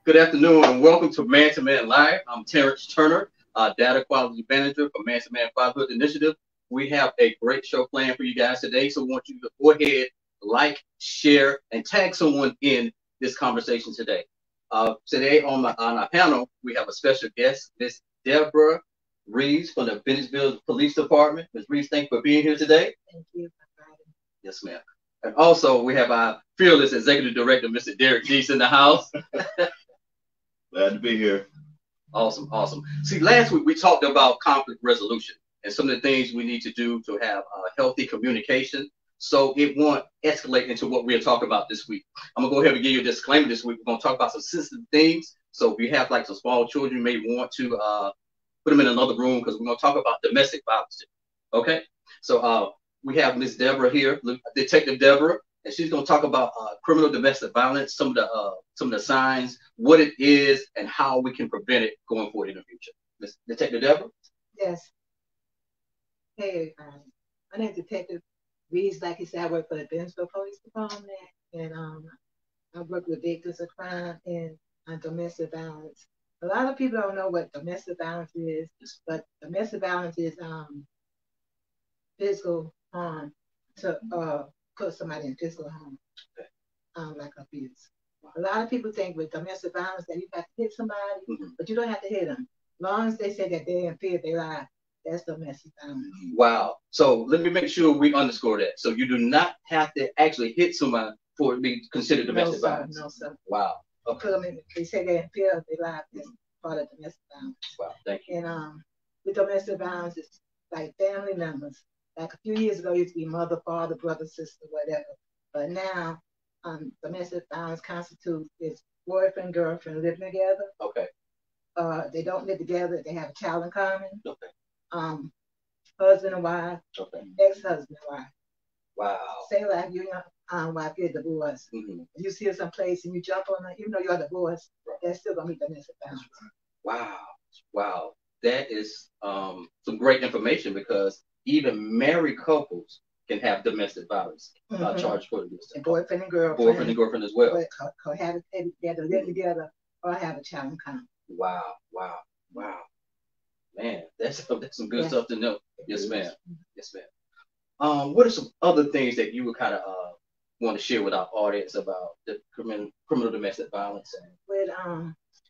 Good afternoon and welcome to Man Live. I'm Terrence Turner, Data Quality Manager for Man to Man Fatherhood Initiative. We have a great show planned for you guys today, so we want you to go ahead, like, share, and tag someone in this conversation today. Today on our panel, we have a special guest, Miss Deborah Reeves from the Phoenixville Police Department. Ms. Reeves, thank you for being here today. Thank you for inviting me. Yes, ma'am. And also, we have our fearless Executive Director, Mr. Derek Deese, in the house. Glad to be here. Awesome, awesome. See, last week we talked about conflict resolution and some of the things we need to do to have healthy communication so it won't escalate into what we're talking about this week. I'm gonna go ahead and give you a disclaimer this week. We're gonna talk about some sensitive things. So if you have like some small children, you may want to put them in another room because we're gonna talk about domestic violence. Okay, so we have Miss Deborah here, Detective Deborah, and she's going to talk about criminal domestic violence, some of the signs, what it is, and how we can prevent it going forward in the future. Ms. Detective Deborah? Yes. Hey, my name is Detective Reeves. Like you said, I work for the Phoenixville Police Department, and I work with victims of crime and domestic violence. A lot of people don't know what domestic violence is, but domestic violence is physical harm to put somebody in physical harm, like abuse. A lot of people think with domestic violence that you have to hit somebody, but you don't have to hit them. As long as they say that they're in fear of their life, that's domestic violence. Wow. So let me make sure we underscore that. So you do not have to actually hit someone for it to be considered domestic violence. No, sir. Wow. Okay. They say they're in fear of their life, that's part of domestic violence. Wow. Thank you. And with domestic violence, it's like family members. Like a few years ago, it used to be mother, father, brother, sister, whatever. But now, domestic violence constitutes is boyfriend, girlfriend living together. Okay. They don't live together. They have a child in common. Okay. Husband and wife. Okay. Ex-husband and wife. Wow. Say like you and your wife get divorced. You see her someplace and you jump on her, even though you're divorced, that's still gonna be domestic violence. Wow. Wow. That is some great information because even married couples can have domestic violence charged for domestic. And boyfriend and girlfriend. Boyfriend and girlfriend as well. Have to live together or have a child in common. Wow. Wow. Wow. Man, that's some good stuff to know. Yes, ma'am. Yes, ma'am. What are some other things that you would kind of want to share with our audience about the criminal domestic violence? With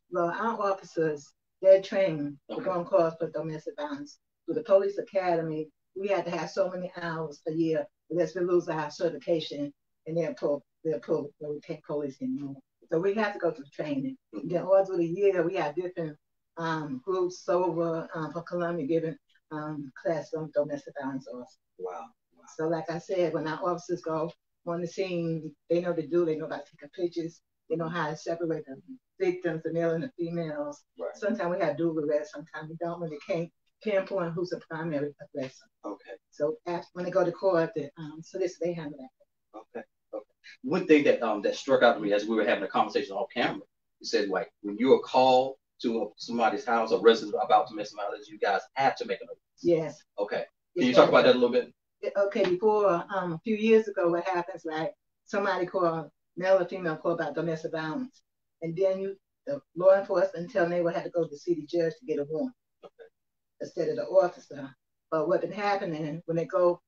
well, our officers, they're trained to go on course for domestic violence. With the police academy, we had to have so many hours a year, unless we lose our certification, and we take police anymore. So we have to go through training. Then all through the year, we have different groups over for Columbia giving classes on domestic violence also. Wow. So like I said, when our officers go on the scene, they know to do, they know how to take pictures, they know how to separate the victims, the male and the females. Right. Sometimes we have dual arrests, sometimes we don't when they can't pinpoint who's the primary aggressor. Okay. So when they go to court, they handle that. Okay. One thing that struck out to me as we were having a conversation off camera, you said like when you're called to somebody's house or resident about domestic violence, you guys have to make an arrest. Yes. Okay. Can you talk about that a little bit? Okay. Before a few years ago, what happens like somebody called male or female call about domestic violence, and then the law enforcement tell them they would have to go to the city judge to get a warrant instead of the officer. But what been happening when they go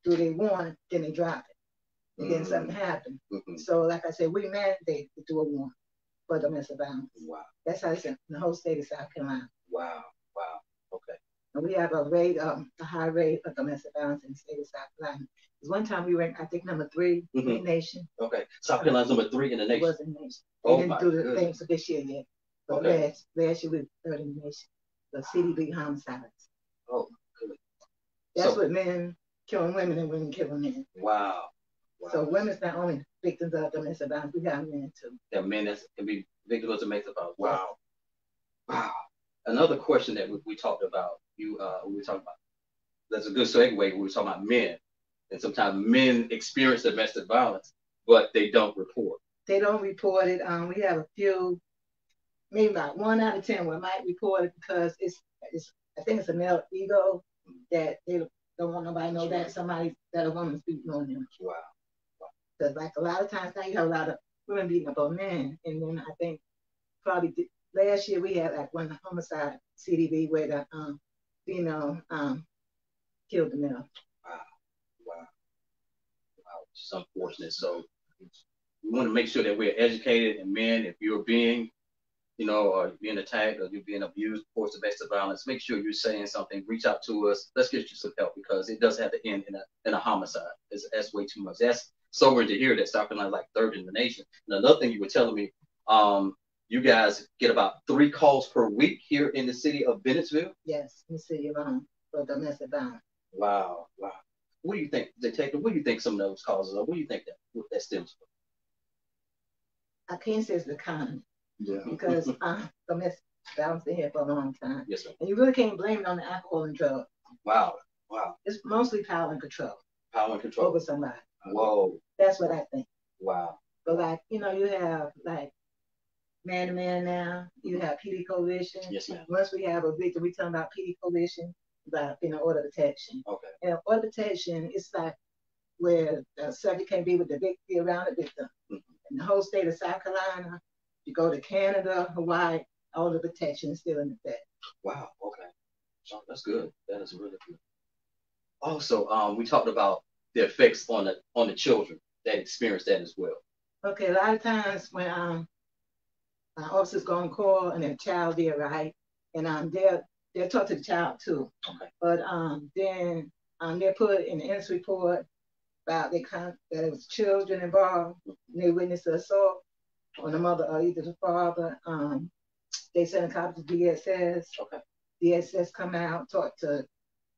through their warrant, then they drop it, and then something happened. So like I said, we mandate to do a warrant for domestic violence. Wow. That's how it's in the whole state of South Carolina. Wow. Okay. And we have a high rate of domestic violence in the state of South Carolina. Because one time we ranked, I think, number 3 in the nation. Okay. South Carolina's number 3 in the nation. It was in the nation. They didn't do the things for this year yet. But last year we were 3rd in the nation. The CDB homicides. Oh, good. That's what men killing women and women killing men. Wow. So women's not only victims of domestic violence, we got men too. There are men that can be victims of domestic violence. Wow. Another question that we talked about, we were talking about, that's a good segue, we were talking about men. And sometimes men experience domestic violence, but they don't report. They don't report it. We have a few, maybe about 1 out of 10 might report it because I think it's a male ego that they don't want nobody to know that a woman's beating on them. Wow. Because like a lot of times now you have a lot of women beating up on men, and then I think probably last year we had like one homicide CDV where the female killed the male. Wow, wow, wow. It's unfortunate. So we want to make sure that we're educated, and men, if you're being, or being attacked or you're being abused for domestic violence, make sure you're saying something. Reach out to us. Let's get you some help, because it does have to end in a homicide. That's way too much. That's sobering to hear that South Carolina is like third in the nation. And another thing you were telling me, you guys get about 3 calls per week here in the city of Bennettsville? Yes, in the city of for domestic violence. Wow, wow. What do you think, Detective? What do you think some of those causes are? What do you think that stems from? I can't say it's the kind. Yeah. Because domestic violence been here for a long time. Yes, sir. And you really can't blame it on the alcohol and drugs. Wow, wow. It's mostly power and control. Power and control. Over somebody. Whoa. That's what I think. Wow. But like, you have like Man to Man now. You have PD Coalition. Yes, ma'am. Once we have a victim, we talking about PD Coalition, about order of protection. Okay. And order of protection, it's like where the subject can be with the victim around the victim. Mm-hmm. In the whole state of South Carolina, you go to Canada, Hawaii, all the protection is still in effect. Wow. Okay. So that's good. That is really good. Also, we talked about the effects on the children that experience that as well. Okay. A lot of times when officers go on call and their child there, right, and they'll talk to the child too. Okay. But then they're put in the incident report about that it was children involved, and they witnessed the assault on the mother or either the father. They send a copy to DSS. Okay. DSS come out, talk to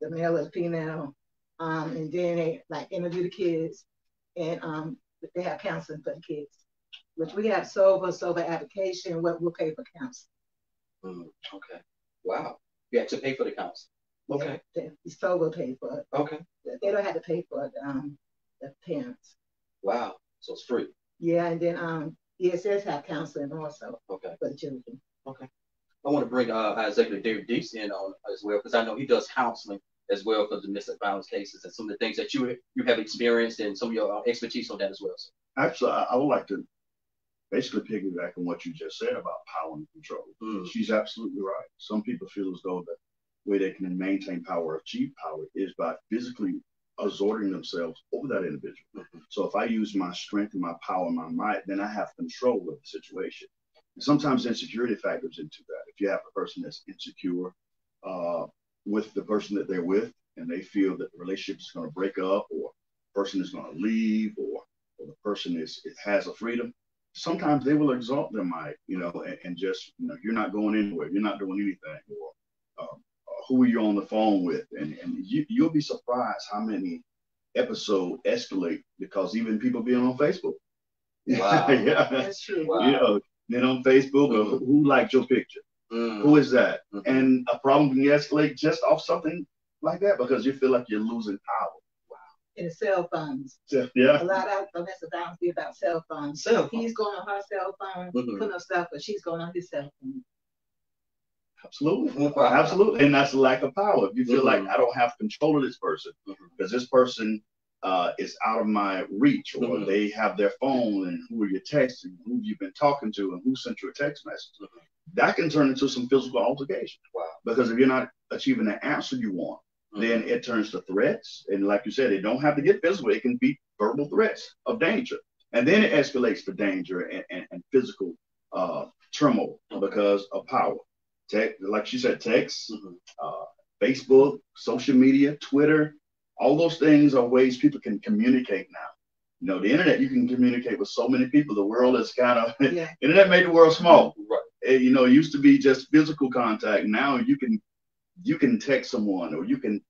the male or the female, and then they like interview the kids, and they have counseling for the kids, which we have sober application. What we'll pay for counseling. Okay. Wow. You have to pay for the counseling. Okay. Yeah, the sober pay for it. Okay. They don't have to pay for it. The parents. Wow. So it's free. Yeah, and then DSS have counseling also. Okay. For the children. Okay. I want to bring our Executive David Deese in on as well, because I know he does counseling as well for domestic violence cases and some of the things that you have experienced and some of your expertise on that as well. So. Actually, I would like to basically piggyback on what you just said about power and control. She's absolutely right. Some people feel as though the way they can maintain power or achieve power is by physically exerting themselves over that individual. So if I use my strength and my power and my might, then I have control of the situation. And sometimes insecurity factors into that. If you have a person that's insecure with the person that they're with, and they feel that the relationship is going to break up, or the person is going to leave, or the person has a freedom, sometimes they will exalt their might, and just, you're not going anywhere, you're not doing anything, or who are you on the phone with? And you'll be surprised how many episodes escalate because even people being on Facebook. Wow. Yeah. That's true. Wow. Then on Facebook, who liked your picture? Who is that? And a problem can escalate just off something like that because you feel like you're losing power. Wow. And cell phones. Yeah. A lot of domestic violence be about cell phones. He's going on her cell phone, putting up stuff, but she's going on his cell phone. Absolutely. Absolutely. And that's a lack of power. If you feel like I don't have control of this person because this person is out of my reach, or they have their phone, and who are you texting, who you've been talking to, and who sent you a text message, that can turn into some physical altercation. Wow. Because if you're not achieving the answer you want, then it turns to threats. And like you said, it don't have to get physical. It can be verbal threats of danger. And then it escalates to danger and physical turmoil because of power. Like she said, text, Facebook, social media, Twitter, all those things are ways people can communicate now. The internet, you can communicate with so many people. The world is kind of, internet made the world small. Right. It used to be just physical contact. Now you can text someone, or you can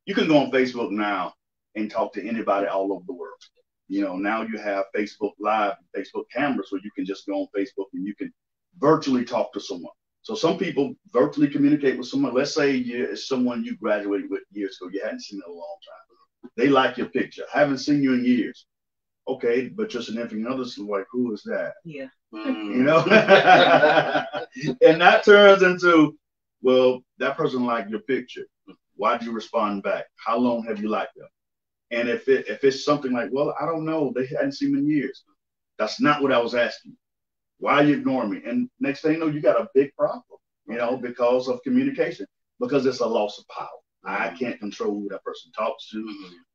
go on Facebook now and talk to anybody all over the world. Now you have Facebook Live, Facebook cameras, where you can just go on Facebook and you can virtually talk to someone. So some people virtually communicate with someone. Let's say it's someone you graduated with years ago. You hadn't seen in a long time. They like your picture. Haven't seen you in years. Okay, but your significant other's like, who is that? Yeah. And that turns into, well, that person liked your picture. Why did you respond back? How long have you liked them? And if it's something like, well, I don't know, they hadn't seen me in years. That's not what I was asking. Why are you ignoring me? And next thing you know, you got a big problem, you know, because of communication, because it's a loss of power. I can't control who that person talks to,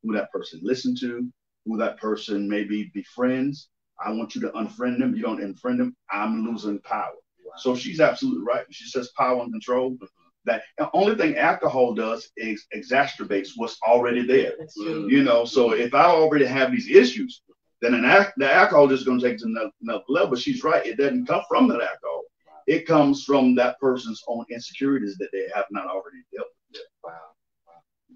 who that person listens to, who that person maybe befriends. I want you to unfriend them. You don't unfriend them. I'm losing power. Wow. So she's absolutely right. She says power and control. That the only thing alcohol does is exacerbates what's already there. You know, so if I already have these issues, then the alcohol is going to take it to another level. But she's right. It doesn't come from that alcohol. It comes from that person's own insecurities that they have not already dealt with. Wow.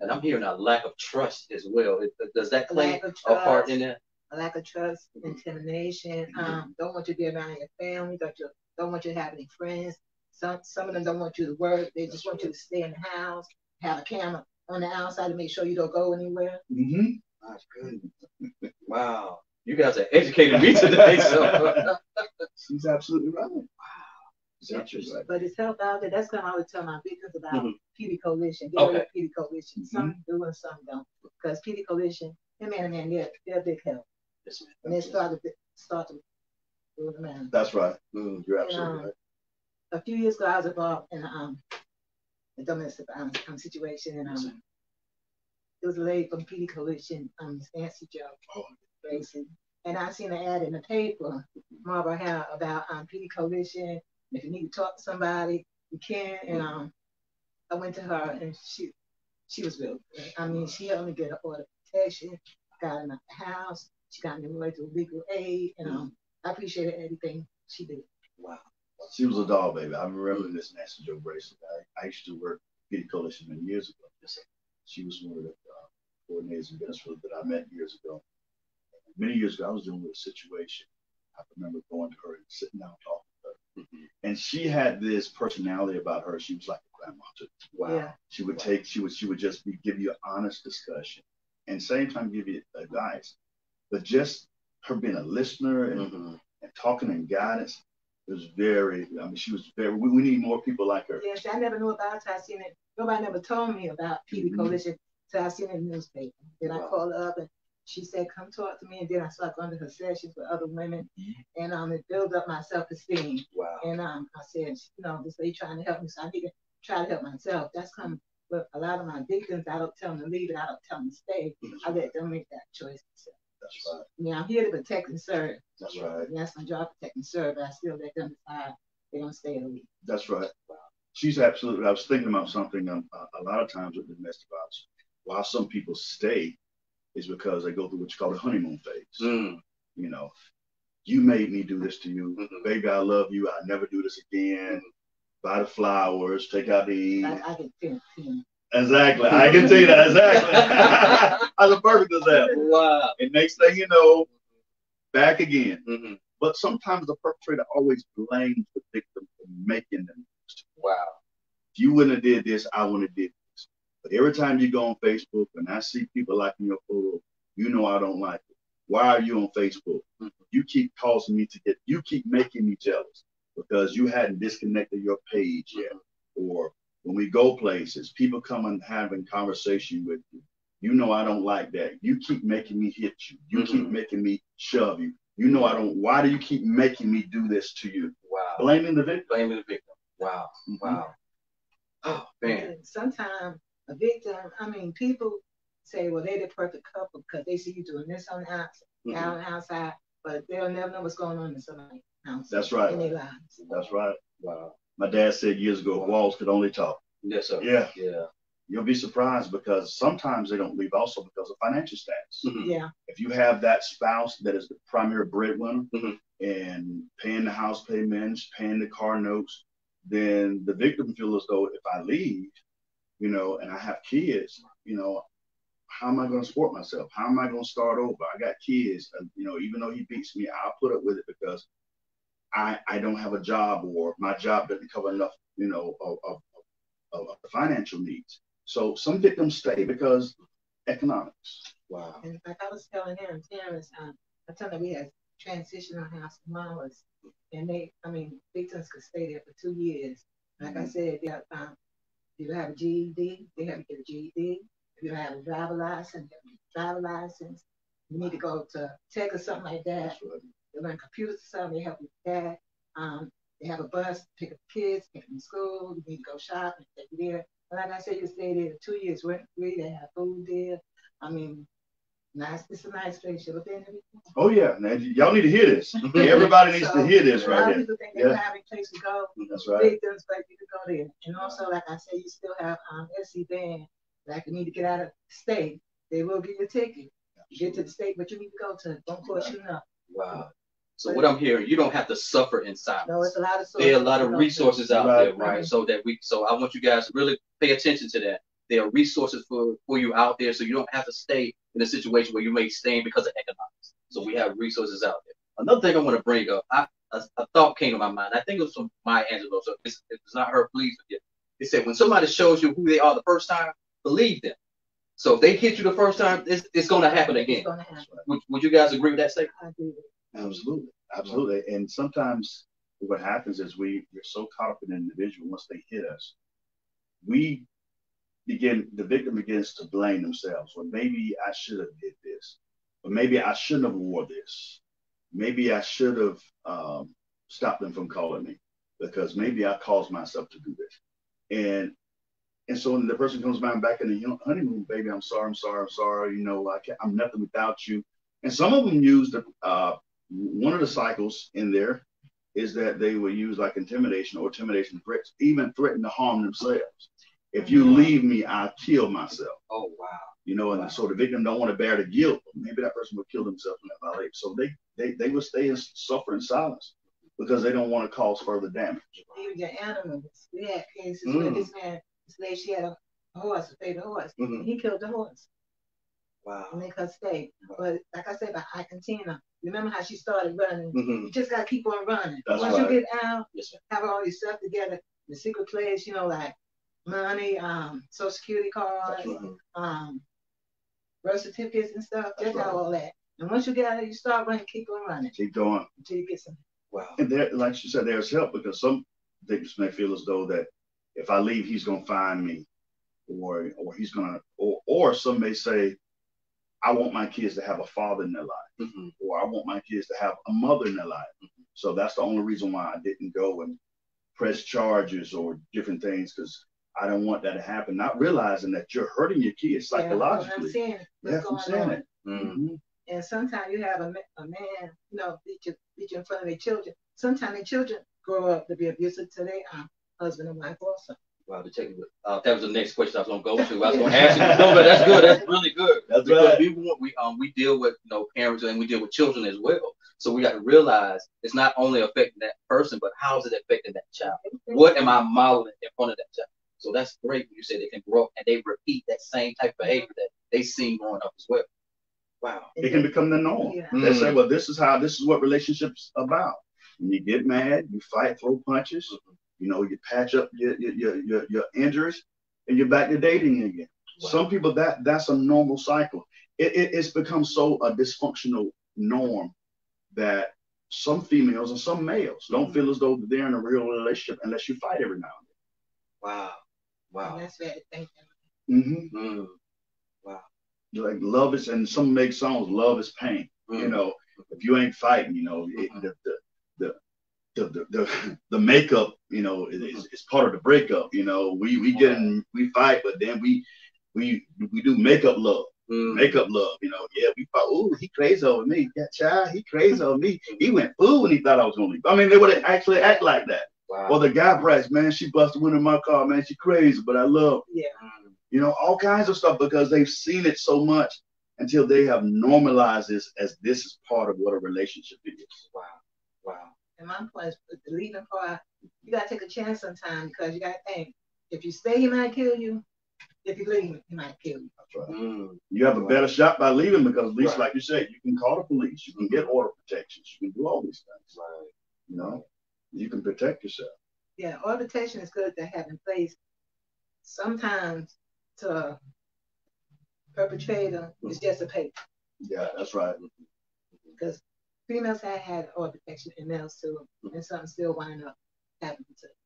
And I'm hearing a lack of trust as well. Does that play a part in that? A lack of trust, intimidation. Don't want you to be around your family. Don't want you to have any friends. Some of them don't want you to work. They just want you to stay in the house, have a camera on the outside to make sure you don't go anywhere. My goodness. Wow. You guys are educating me today. So. She's absolutely right. Wow. But it's help out there. That's kind of always tell my victims about PD Coalition. Get rid of PD Coalition. Some do and some don't. Because PD Coalition, man, they're a big help. Yes, and they start to do the man. That's right. You're absolutely right. A few years ago, I was involved in a domestic situation, and it was a lady from PD Coalition, Nancy Joe, Tracy, and I seen an ad in the paper, Marlboro House, about PD Coalition. If you need to talk to somebody, you can. And I went to her, and she was real good. I mean, she helped me get an order of protection, got in the house, she got me right to legal aid, and I appreciated everything she did. Wow. She was a doll, baby. I remember this Nancy Joe Bracelet. I used to work for PD Coalition many years ago. She was one of the coordinators in Venezuela that I met years ago. Many years ago, I was dealing with a situation. I remember going to her and sitting down talking to her. And she had this personality about her. She was like a grandma too. Wow. Yeah. She would just give you an honest discussion and same time give you advice. But just her being a listener and talking and guidance. It was she was very, we need more people like her. Yes, I never knew about her. I seen it. Nobody never told me about PD Coalition. So I seen it in the newspaper. Then I called her up and she said, come talk to me. And then I started going to her sessions with other women. And it built up my self-esteem. Wow. And I said, this lady trying to help me. So I need to try to help myself. That's come with a lot of my victims. I don't tell them to leave it. I don't tell them to stay. I let them make that choice themselves. That's right. Yeah, I'm here to protect and serve. That's right. And that's my job, protect and serve. But I still let them decide they're going to stay or leave. That's right. Wow. She's absolutely. I was thinking about something a lot of times with domestic violence. Why some people stay is because they go through what you call the honeymoon phase. You made me do this to you. Baby, I love you. I never do this again. Buy the flowers, take out the eat. I can feel it. Exactly. I can tell you that. Exactly. That's a perfect example. Wow. And next thing you know, back again. But sometimes the perpetrator always blames the victim for making them. Wow. If you wouldn't have did this, I wouldn't have did this. But every time you go on Facebook and I see people liking your photo, I don't like it. Why are you on Facebook? You keep causing me you keep making me jealous because you hadn't disconnected your page yet. Or when we go places, people come and having conversation with you. I don't like that. You keep making me hit you. You keep making me shove you. I don't. Why do you keep making me do this to you? Wow. Blaming the victim. Blaming the victim. Wow. Wow. Oh, man. Sometimes a victim, people say, well, they're the perfect couple because they see you doing this on the outside, on the outside, but they'll never know what's going on in somebody's house. That's right. In their lives. That's right. Wow. My dad said years ago, walls could only talk. Yes, sir. Yeah. Yeah. You'll be surprised because sometimes they don't leave also because of financial status. Yeah. If you have that spouse that is the primary breadwinner and paying the house payments, paying the car notes, then the victim feels as though if I leave, and I have kids, how am I going to support myself? How am I going to start over? I got kids, even though he beats me, I'll put up with it because I don't have a job or my job doesn't cover enough, of financial needs. So some victims stay because economics. Wow. And like I was telling him, Terrence, I told him we had transitional house mamas, and victims could stay there for 2 years. Like I said, if you have a GED, they have to get a GED. If you have a driver license, you need to go to tech or something like that. Right. You learn computers or something, they help you with that. They have a bus, pick up the kids, take them to school. You need to go shop and take you there. And like I said, you stay there 2 years rent free. They have food there. I mean, nice. It's a nice place. You ever been there before? Oh yeah, man. Y'all need to hear this. Everybody needs to hear this right here. A lot of people think they don't have a place to go. That's right. Victims, but you can go there. And also, like I said, you still have SC Band. Like you need to get out of the state, they will give you a ticket. You get to the state, but you need to go to it. Don't cost you nothing. Wow. So what I'm hearing, you don't have to suffer in silence. No, it's a lot of there are a lot of resources out there, right? So I want you guys to really pay attention to that. There are resources for you out there, so you don't have to stay in a situation where you may stay because of economics. So we have resources out there. Another thing I want to bring up, a thought came to my mind. I think it was from Maya Angelou. So if it's not her, please forget. It said, when somebody shows you who they are the first time, believe them. So if they hit you the first time, it's going to happen again. It's going to happen. Would you guys agree with that statement? I do. Absolutely. Absolutely. And sometimes what happens is we're so caught up in an individual, once they hit us, the victim begins to blame themselves. Well, maybe I should have did this, or maybe I shouldn't have wore this. Maybe I should have stopped them from calling me, because maybe I caused myself to do this. And so when the person comes back in the honeymoon, baby, I'm sorry. You know, I'm nothing without you. And some of them use one of the cycles in there is that they will use like intimidation threats, even threaten to harm themselves. If you leave me, I'll kill myself. Oh, wow. You know, and so the victim don't want to bear the guilt. Maybe that person will kill themselves in that violation. So they will stay and suffer in silence because they don't want to cause further damage. Even your animals. We had cases where this lady, she had a horse, a favorite horse. And he killed the horse. Wow. And make her stay. But like I said about Argentina, remember how she started running? You just got to keep on running. Once you get out, have all your stuff together, the secret place, you know, like money, Social Security cards, birth certificates and stuff, just have all that. And once you get out, you start running, keep on running. Keep going. Until you get some. Wow. And there, like she said, there's help, because some victims may feel as though that if I leave, he's going to find me, or he's going to, or some may say, I want my kids to have a father in their life, or I want my kids to have a mother in their life. So that's the only reason why I didn't go and press charges or different things, because I don't want that to happen. Not realizing that you're hurting your kids psychologically. I'm saying what's going on. And sometimes you have a man, you know, beat you in front of their children. Sometimes their children grow up to be abusive to their husband and wife also. Wow, that was the next question I was going to go to. I was going to ask you. No, but that's good. That's really good. That's because right. We deal with parents, and we deal with children as well. So we got to realize it's not only affecting that person, but how is it affecting that child? What am I modeling in front of that child? So that's great when you say they can grow up and they repeat that same type of behavior that they seen growing up as well. Wow. It can become the norm. Yeah. They say, well, this is what relationships about. When you get mad, you fight, throw punches. You know, you patch up your injuries, and you're back to dating again. Wow. Some people, that's a normal cycle. It's become so a dysfunctional norm that some females and some males don't feel as though they're in a real relationship unless you fight every now and then. Wow. And that's very thinking. Wow. Like love is, and some make songs, love is pain. You know, if you ain't fighting, you know, the makeup, you know, is part of the breakup. You know, we fight, but then we do makeup love. Makeup love, you know. Yeah, we thought, oh, he crazy over me. Yeah, child, he crazy over me. He went fool when he thought I was gonna leave. I mean, they would actually act like that. Wow. Or the guy brags, man, she busted window in my car, man, she crazy, but I love her. Yeah. You know, all kinds of stuff, because they've seen it so much until they have normalized this as this is part of what a relationship is. Wow. And my point is, the leaving part, you gotta take a chance sometimes, because you gotta think, if you stay, he might kill you. If you leave, he might kill you. That's right. You have a better shot by leaving, because at least, like you said, you can call the police, you can get order protections, you can do all these things. Right. You know, you can protect yourself. Yeah, order protection is good to have in place. Sometimes to perpetrator is just a paper. Yeah, that's right. Because females have had order protection and males too, and something still wind up happening to them.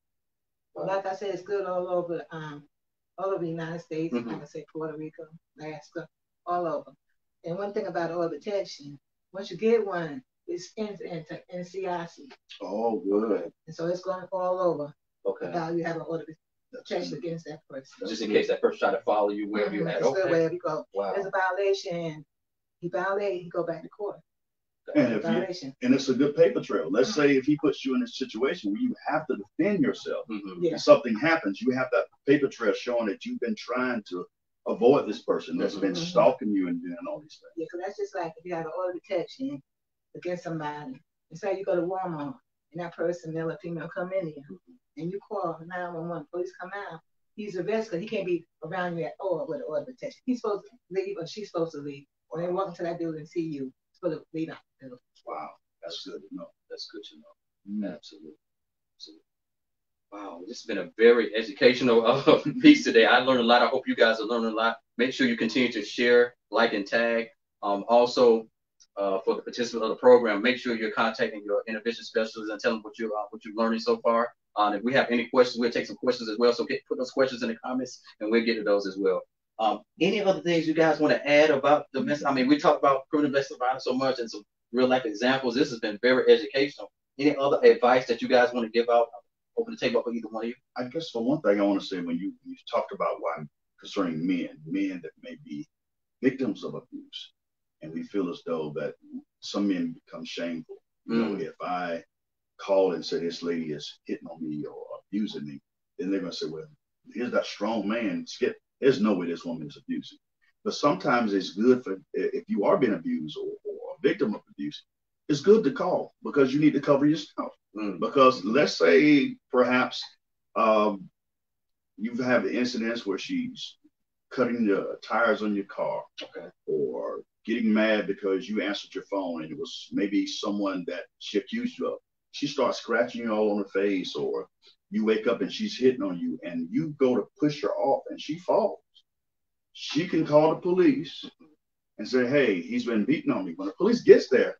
Well, like I said, it's good all over the United States, like I said, Puerto Rico, Alaska, all over. And one thing about oil protection, once you get one, it's into NCIC. Oh, good. And so it's going all over. Okay. About you have an order protection against that person. Just in case that person try to follow you wherever you're at. Okay. Wherever you go. Wow. There's a violation. He violated, he go back to court. And it's a good paper trail. Let's say if he puts you in a situation where you have to defend yourself, and something happens, you have that paper trail showing that you've been trying to avoid this person that's been stalking you and doing all these things. Yeah, because that's just like if you have an order of protection against somebody, and say you go to Walmart and that person, male or female, come in here, and you call 911, police come out, he's arrested because he can't be around you at all with an order of protection. He's supposed to leave or she's supposed to leave. When they walk into that building and see you, it's supposed to leave out the building. Wow, that's good to know. That's good to know. Absolutely. Wow, this has been a very educational piece today. I learned a lot. I hope you guys are learning a lot. Make sure you continue to share, like, and tag. Also, for the participants of the program, make sure you're contacting your intervention specialist and tell them what you're learning so far. If we have any questions, we'll take some questions as well. So put those questions in the comments, and we'll get to those as well. Any other things you guys want to add about domestic? I mean, we talked about criminal domestic violence so much and some real life examples. This has been very educational. Any other advice that you guys want to give out? Open the table for either one of you. I guess for one thing, I want to say when you talked about why concerning men that may be victims of abuse, and we feel as though that some men become shameful. You know, if I call and say this lady is hitting on me or abusing me, then they're gonna say, well, here's that strong man. Skip. There's no way this woman is abusing. But sometimes it's good for if you are being abused or a victim of abuse, it's good to call because you need to cover yourself. Because let's say perhaps you've had incidents where she's cutting the tires on your car, or getting mad because you answered your phone and it was maybe someone that she accused you of. She starts scratching you all on her face, or you wake up and she's hitting on you and you go to push her off and she falls. She can call the police and say, hey, he's been beating on me. When the police gets there,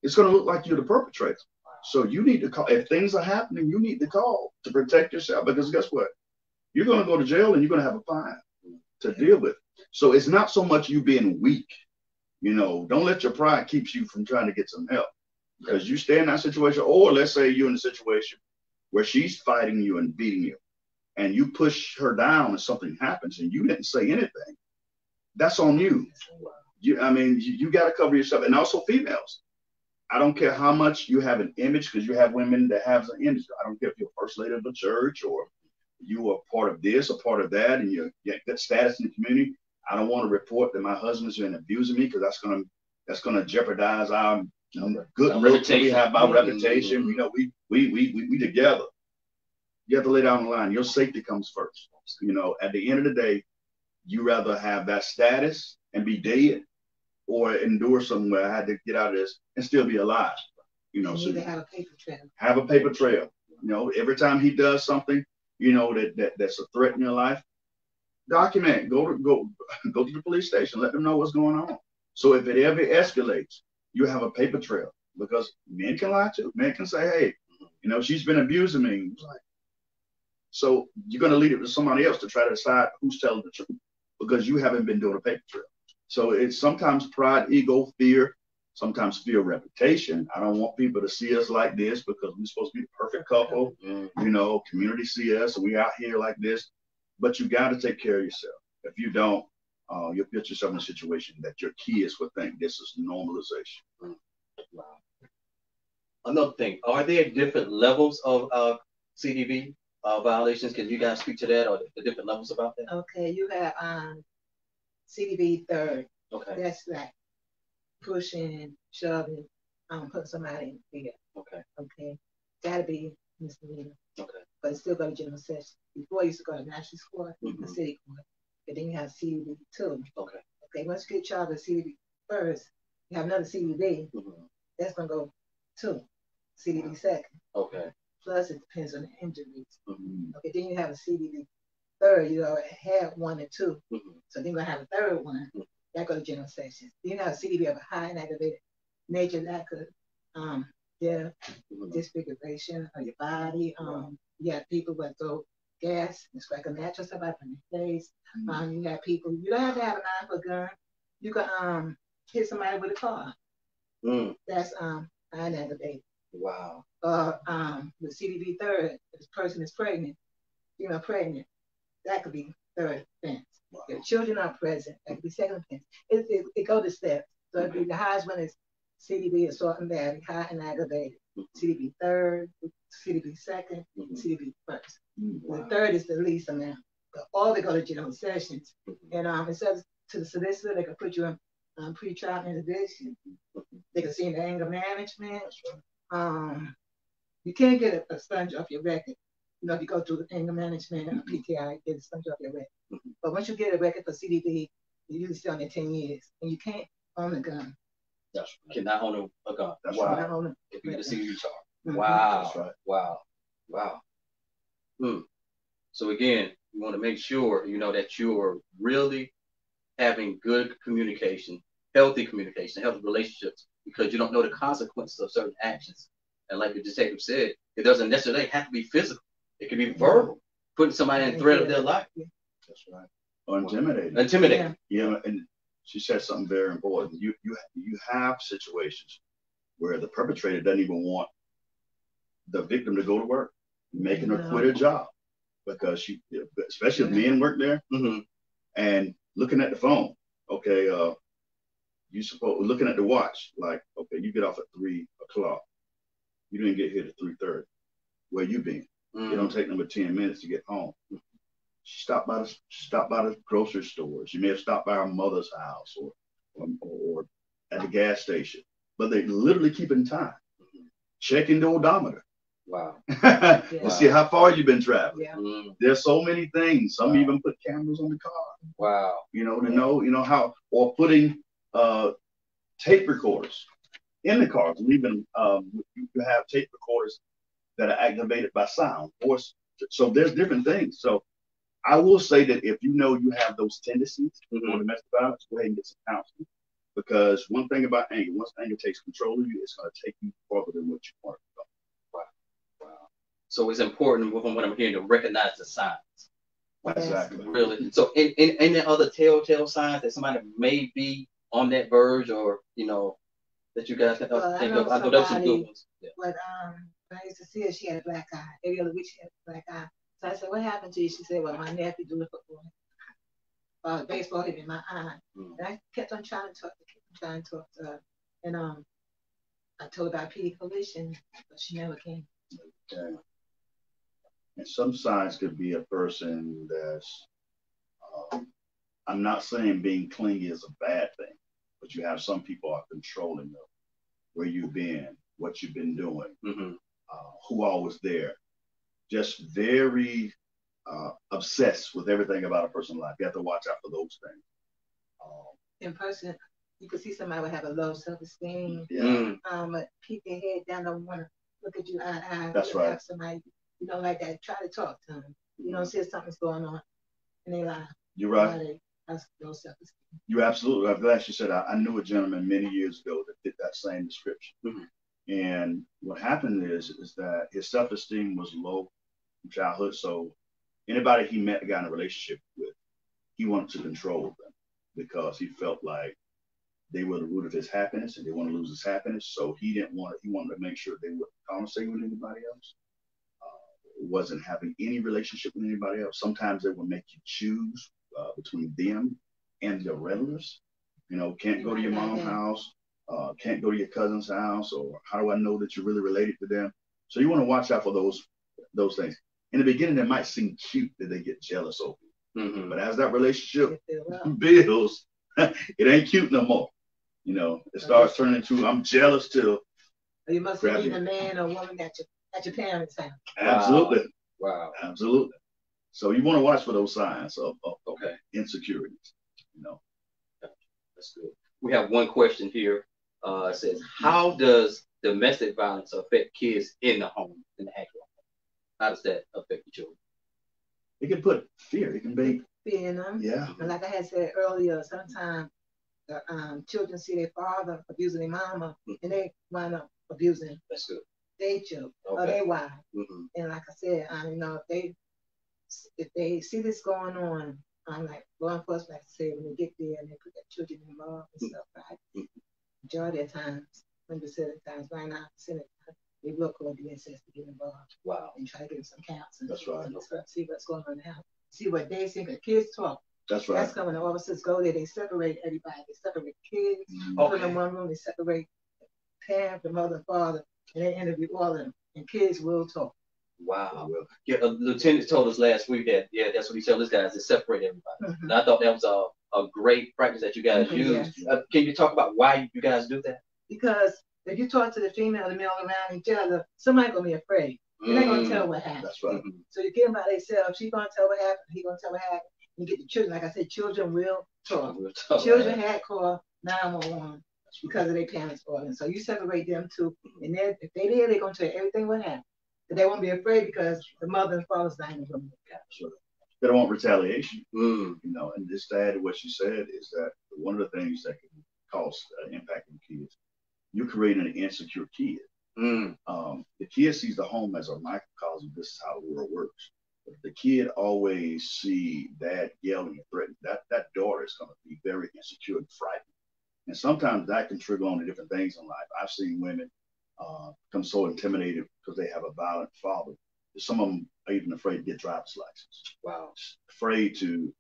it's going to look like you're the perpetrator. So you need to call. If things are happening, you need to call to protect yourself, because guess what? You're going to go to jail and you're going to have a fine to deal with. So it's not so much you being weak. You know, don't let your pride keep you from trying to get some help, because you stay in that situation. Or let's say you're in a situation where she's fighting you and beating you, and you push her down and something happens and you didn't say anything. That's on you. You got to cover yourself. And also females. I don't care how much you have an image, because you have women that have an image. I don't care if you're first lady of the church or you are part of this or part of that, and you get that status in the community. I don't want to report that my husband's been abusing me, because that's gonna jeopardize our good looks we have, our reputation. You know, we together. You have to lay down the line. Your safety comes first. You know, at the end of the day, you rather have that status and be dead, or endure somewhere I had to get out of this and still be alive. You know, so have a paper trail. Have a paper trail. You know, every time he does something, you know, that's a threat in your life, document. Go to the police station. Let them know what's going on. So if it ever escalates, you have a paper trail, because men can lie too. Men can say, hey, you know, she's been abusing me. So you're going to lead it to somebody else to try to decide who's telling the truth, because you haven't been doing a paper trail. So it's sometimes pride, ego, fear, sometimes fear of reputation. I don't want people to see us like this because we're supposed to be the perfect couple. You know, community see us and we out here like this. But you got to take care of yourself. If you don't, you'll put yourself in a situation that your kids would think this is normalization. Wow. Another thing, are there different levels of CDV violations? Can you guys speak to that, or the different levels about that? Okay, you have CDV third. Okay. That's like pushing, shoving, putting somebody in fear. Okay. Okay. Gotta be misdemeanor. Okay. But it's still go to general session. Before you used to go to national court, the city court. But then you have CDV 2. Okay. Okay. Once you get charged with CDV first, you have another CDV. That's gonna go to CDV second. Okay. Plus it depends on the injuries. Okay. Then you have a CDV third. You already had 1 and 2. So then you're gonna have a third one. That go to general sessions. Then you have a CDV of a high and aggravated nature that could death, disfiguration of your body. You have people that throw gas and strike a mattress up in your face. You have people, you don't have to have a knife or gun. You can hit somebody with a car. That's aggravated. Wow. The CDB third, if the person is pregnant, female pregnant, that could be third offense. Wow. If children are present, that could be second offense. It goes to steps. So it'd be the highest one is CDB, assault and battery, high and aggravated. CDB third, CDB second, CDB first. Wow. The third is the least amount. All they go to general sessions. And it says to the solicitor, they can put you in pre-trial interdiction. They can see in the anger management. You can't get a sponge off your record. You know, if you go through the anger management and PTI, get a sponge off your record. But once you get a record for CDB, you usually stay on there 10 years. And you can't own a gun. That's right. Cannot own a gun. That's wow. Right. If you get a CDB charge. Wow. That's right. Wow. So again, you want to make sure, you know, that you're really having good communication, healthy relationships, because you don't know the consequences of certain actions. And like the detective said, it doesn't necessarily have to be physical. It can be verbal, putting somebody in threat of their life. That's right. Or intimidating. Yeah, and she said something very important. You have situations where the perpetrator doesn't even want the victim to go to work, making her quit her job, because especially if men work there, and looking at the phone. Okay, looking at the watch, like, okay, you get off at 3 o'clock. You didn't get here at 3:30. Where you been? It don't take number 10 minutes to get home. She stopped by the grocery store. She may have stopped by her mother's house or at the gas station. But they literally keeping time, checking the odometer. Wow. To see how far you've been traveling. Yeah. There's so many things. Some even put cameras on the car. Wow. You know, to know how, or putting tape recorders in the cars. And even you have tape recorders that are activated by sound. So there's different things. So I will say that if you know you have those tendencies for domestic violence, go ahead and get some counseling. Because one thing about anger, once anger takes control of you, it's going to take you farther than what you want to go. So it's important, from what I'm hearing, to recognize the signs. Exactly. Really. So, in the other telltale signs that somebody may be on that verge, or that you guys can think of? I know there's some good ones. Yeah. But when I used to see her, she had a black eye. Every other week she had a black eye. So I said, "What happened to you?" She said, "Well, my nephew doing football. Baseball hit me in my eye." And I kept on trying to talk to her. And I told her about PD coalition, but she never came. Okay. And some signs could be a person that's, I'm not saying being clingy is a bad thing, but you have some people are controlling of where you've been, what you've been doing, who all was there. Just very obsessed with everything about a person's life. You have to watch out for those things. In person, you could see somebody would have a low self-esteem. But keep their head down, don't want to look at you eye to eye. That's right. Have somebody, like that, try to talk to them. See if something's going on, and they lie. You're right. That's low self-esteem. You absolutely. I'm glad you said that. I knew a gentleman many years ago that fit that same description. And what happened is that his self-esteem was low from childhood. So anybody he met, got in a relationship with, he wanted to control them because he felt like they were the root of his happiness and they want to lose his happiness. So he wanted to make sure they wouldn't conversate with anybody else. Wasn't having any relationship with anybody else. Sometimes they would make you choose between them and their relatives. Can't go to your mom's house, can't go to your cousin's house, or how do I know that you're really related to them? So you want to watch out for those things. In the beginning, it might seem cute that they get jealous over you, but as that relationship builds, it ain't cute no more. It starts turning into I'm jealous till. You must have been a man or woman at your parents' house. Absolutely. Wow. Absolutely. So you want to watch for those signs of insecurities. That's good. We have one question here. It says, how does domestic violence affect kids in the home, in the actual home? How does that affect the children? It can put fear. It can be fear in them. Yeah. And like I had said earlier, sometimes the children see their father abusing their mama, and they wind up abusing. That's good. They children or their wives. And like I said, if they see this going on, like law enforcement, like I said, when they get there and they put their children involved and stuff, right? Majority of times 100% of the times, 99% of the time, they will call DSS to get involved. Wow. And try to get some counseling. That's right. See what's going on now. See what they think. The kids talk. That's right. That's when the officers go there. They separate everybody. They separate kids. Okay. Put them in one room. They separate parent, the mother, father, and they interview all of them. And kids will talk. Wow. Yeah, Lieutenant told us last week that, yeah, that's what he tells his guys, to separate everybody. And I thought that was a great practice that you guys use. Yes. Can you talk about why you guys do that? Because if you talk to the female and the male around each other, somebody's going to be afraid. They're not going to tell what happened. That's right. So you get them by themselves. She's going to tell what happened. He's going to tell what happened. You get the children. Like I said, children will talk. Children had called 911 because of their parents' calling. So you separate them too. And if they did, they're going to tell you everything what happened. But they won't be afraid because the mother and father's not going to be sure. They don't want retaliation. You know, and this to add to what she said is that one of the things that can cause impact on kids, you're creating an insecure kid. The kid sees the home as a microcosm. This is how the world works. But the kid always see dad yelling and threatening. That daughter is going to be very insecure and frightened. And sometimes that can trigger on to different things in life. I've seen women become so intimidated because they have a violent father. Some of them are even afraid to get driver's license. Wow. Afraid to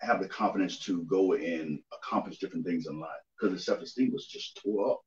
have the confidence to go and accomplish different things in life because their self-esteem was just tore up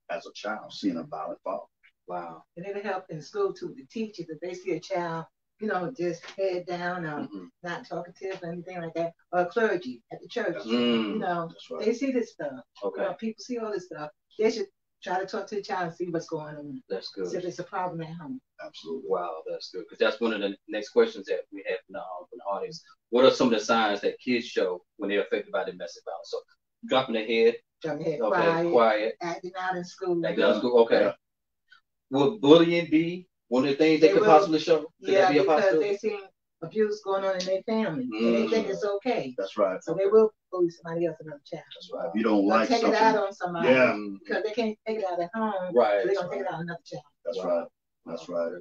as a child, seeing a violent father. Wow. And it'll help in school too, the teachers, if they see a child, you know, just head down or not talkative or anything like that, or clergy at the church, you know, right. They see this stuff. Okay. You know, people see all this stuff. They should try to talk to the child and see what's going on. That's good. See if it's a problem at home. Absolutely. Wow, that's good. Because that's one of the next questions that we have from the audience. What are some of the signs that kids show when they're affected by domestic violence? So dropping their head. Dropping their head, okay, quiet. Acting out in school. Acting out in school, okay. Yeah. Will bullying be one of the things they could possibly show? Could that be a because they're seeing abuse going on in their family. And they think it's okay. That's right. So they will bully somebody else, another child. That's right. If you don't like take something. Take it out on somebody. Yeah. Because they can't take it out at home. Right. So they're going to take it out on another child. That's right. That's right.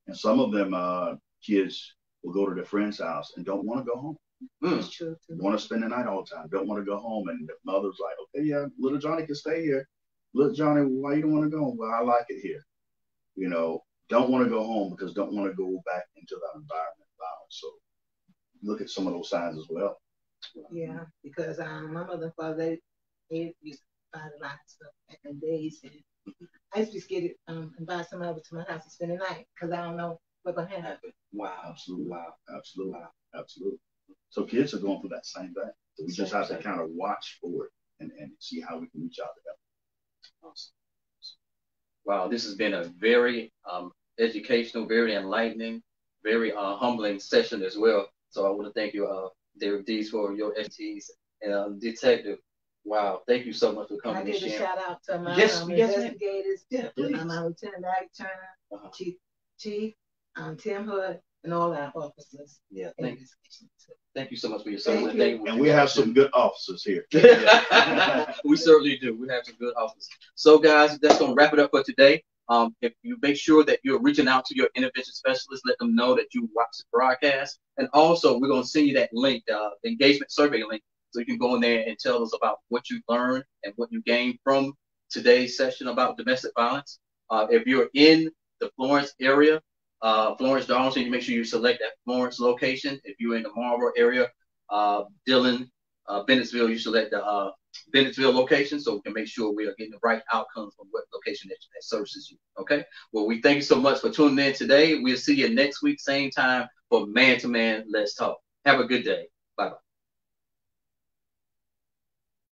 And some of them kids will go to their friend's house and don't want to go home. That's true too. Want to spend the night all the time. Don't want to go home. And the mother's like, okay, yeah, little Johnny can stay here. Little Johnny, why you don't want to go? Well, I like it here. You know, don't want to go home because don't want to go back into that environment of violence. So look at some of those signs as well. Yeah, because my mother and father, they used to find a lot of stuff back in the days. And I used to be scared to invite somebody over to my house to spend the night because I don't know what's going to happen. Wow. Absolutely. Wow. Absolutely. Wow. Absolutely. So kids are going through that same thing. So we just have to kind of watch for it and see how we can reach out to them. Awesome. Wow, this has been a very educational, very enlightening, very humbling session as well. So I want to thank you, Derek Dees, for your expertise. And Detective, wow, thank you so much for coming. I give a shout out to my investigators, my Lieutenant Larry Turner, Chief Tim Hood, and all our officers. Yeah, thank you so much for your service. And we have some good officers here. We certainly do. We have some good officers. So, guys, that's going to wrap it up for today. If you make sure that you're reaching out to your intervention specialist, let them know that you watch the broadcast. And also, we're going to send you that link, the engagement survey link, so you can go in there and tell us about what you learned and what you gained from today's session about domestic violence. If you're in the Florence area, Florence, Darlington, you make sure you select that Florence location. If you're in the Marlboro area, Dillon, Bennettsville, you select the Bennettsville location so we can make sure we are getting the right outcomes from what location that services you. Okay. Well, we thank you so much for tuning in today. We'll see you next week, same time for Man to Man Let's Talk. Have a good day. Bye-bye.